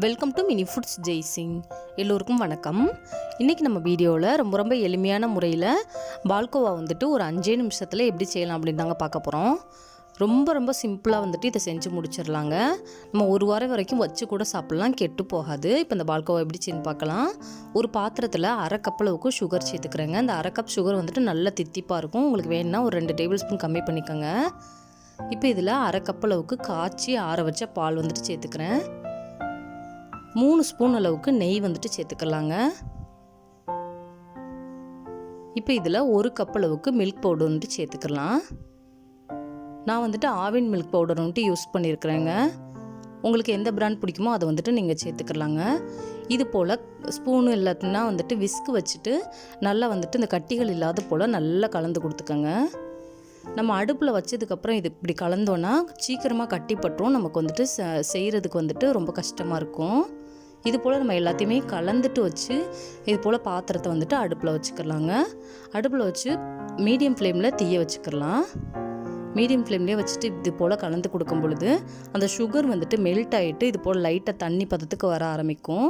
Welcome to Mini Foods Jaisingh. எல்லோருக்கும் வணக்கம். இன்றைக்கி நம்ம வீடியோவில் ரொம்ப எளிமையான முறையில் பால்கோவா வந்துட்டு ஒரு 5 நிமிஷத்தில் எப்படி செய்யலாம் அப்படின்னு தாங்க பார்க்க போகிறோம். ரொம்ப சிம்பிளாக வந்துட்டு இதை செஞ்சு முடிச்சிடலாங்க. நம்ம ஒரு வாரம் வரைக்கும் வச்சு கூட சாப்பிட்லாம், கெட்டு போகாது. இப்போ இந்த பால்கோவா எப்படி செய்யணும் பார்க்கலாம். ஒரு பாத்திரத்தில் 1/2 கப் அளவுக்கு சுகர் சேர்த்துக்கிறேங்க. இந்த 1/2 கப் சுகர் வந்துட்டு நல்ல தித்திப்பாக இருக்கும். உங்களுக்கு வேணும்னா ஒரு 2 டேபிள் ஸ்பூன் கம்மி பண்ணிக்கோங்க. இப்போ இதில் 1/2 கப் அளவுக்கு காய்ச்சி ஆற வச்ச பால் வந்துட்டு சேர்த்துக்கிறேன். 3 ஸ்பூன் அளவுக்கு நெய் வந்துட்டு சேர்த்துக்கலாங்க. இப்போ இதில் 1 கப் அளவுக்கு மில்க் பவுடர் வந்துட்டு சேர்த்துக்கலாம். நான் வந்துட்டு ஆவின் மில்க் பவுடர் வந்துட்டு யூஸ் பண்ணியிருக்கிறேங்க. உங்களுக்கு எந்த பிராண்ட் பிடிக்குமோ அதை வந்துட்டு நீங்கள் சேர்த்துக்கலாங்க. இது போல் ஸ்பூனு இல்லாட்டினா வந்துட்டு விஸ்க் வச்சுட்டு நல்லா வந்துட்டு இந்த கட்டிகள் இல்லாத போல் நல்லா கலந்து கொடுத்துக்கோங்க. நம்ம அடுப்பில் வச்சதுக்கப்புறம் இது இப்படி கலந்தோன்னா சீக்கிரமாக கட்டிப்பட்டுரும். நமக்கு வந்துட்டு செய்கிறதுக்கு வந்துட்டு ரொம்ப கஷ்டமாக இருக்கும். இது போல் நம்ம எல்லாத்தையுமே கலந்துட்டு வச்சு இது போல் பாத்திரத்தை வந்துட்டு அடுப்பில் வச்சுக்கலாங்க. அடுப்பில் வச்சு மீடியம் ஃப்ளேமில் தீய வச்சுக்கலாம். மீடியம் ஃப்ளேம்லேயே வச்சுட்டு இது போல் கலந்து கொடுக்கும் பொழுது அந்த சுகர் வந்துட்டு மெல்ட் ஆகிட்டு இது போல் லைட்டாக தண்ணி பதத்துக்கு வர ஆரம்பிக்கும்.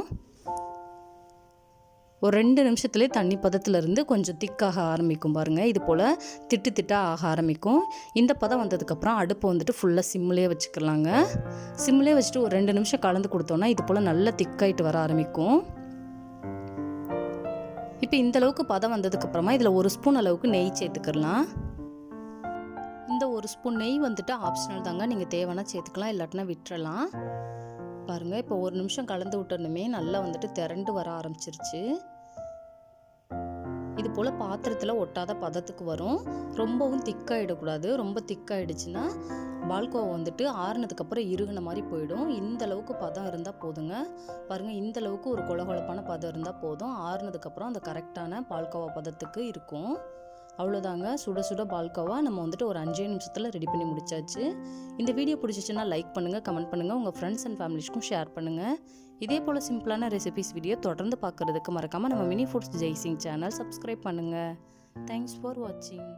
ஒரு 2 நிமிஷத்துலேயே தண்ணி பதத்துலேருந்து கொஞ்சம் திக்காக ஆரம்பிக்கும் பாருங்கள். இது போல் திட்டாக ஆக ஆரம்பிக்கும். இந்த பதம் வந்ததுக்கப்புறம் அடுப்பை வந்துட்டு ஃபுல்லாக சிம்லேயே வச்சுக்கலாங்க. சிம்லேயே வச்சுட்டு ஒரு 2 நிமிஷம் கலந்து கொடுத்தோன்னா இது போல் நல்லா திக்காயிட்டு வர ஆரம்பிக்கும். இப்போ இந்தளவுக்கு பதம் வந்ததுக்கப்புறமா இதில் 1 ஸ்பூன் அளவுக்கு நெய் சேர்த்துக்கலாம். இந்த 1 ஸ்பூன் நெய் வந்துட்டு ஆப்ஷனல் தாங்க, நீங்கள் தேவைன்னா சேர்த்துக்கலாம், இல்லாட்டினா விட்டுறலாம். பாருங்கள், இப்போ 1 நிமிஷம் கலந்து விட்டோன்னுமே நல்லா வந்துட்டு திரண்டு வர ஆரம்பிச்சிருச்சு. இது போல் பாத்திரத்தில் ஒட்டாத பதத்துக்கு வரும். ரொம்பவும் திக்காயிடக்கூடாது. ரொம்ப திக்காயிடுச்சுன்னா பால்கோவா வந்துட்டு ஆறுனதுக்கப்புறம் இறுகின மாதிரி போயிடும். இந்த அளவுக்கு பதம் இருந்தால் போதுங்க. பாருங்கள், இந்த அளவுக்கு ஒரு கொலகொலப்பான பதம் இருந்தால் போதும். ஆறுனதுக்கப்புறம் அந்த கரெக்டான பால்கோவா பதத்துக்கு இருக்கும். அவ்வளோதாங்க, சுட சுட பால்கோவா நம்ம வந்துட்டு ஒரு 5 நிமிஷத்தில் ரெடி பண்ணி முடிச்சாச்சு. இந்த வீடியோ பிடிச்சிச்சுன்னா லைக் பண்ணுங்கள், கமெண்ட் பண்ணுங்கள், உங்கள் ஃப்ரெண்ட்ஸ் அண்ட் ஃபேமிலிஸ்க்கும் ஷேர் பண்ணுங்கள். இதே போல் சிம்பிளான ரெசிபிஸ் வீடியோ தொடர்ந்து பார்க்குறதுக்கு மறக்காமல் நம்ம Mini Foods Jaisingh channel subscribe பண்ணுங்கள். தேங்க்ஸ் ஃபார் வாட்சிங்.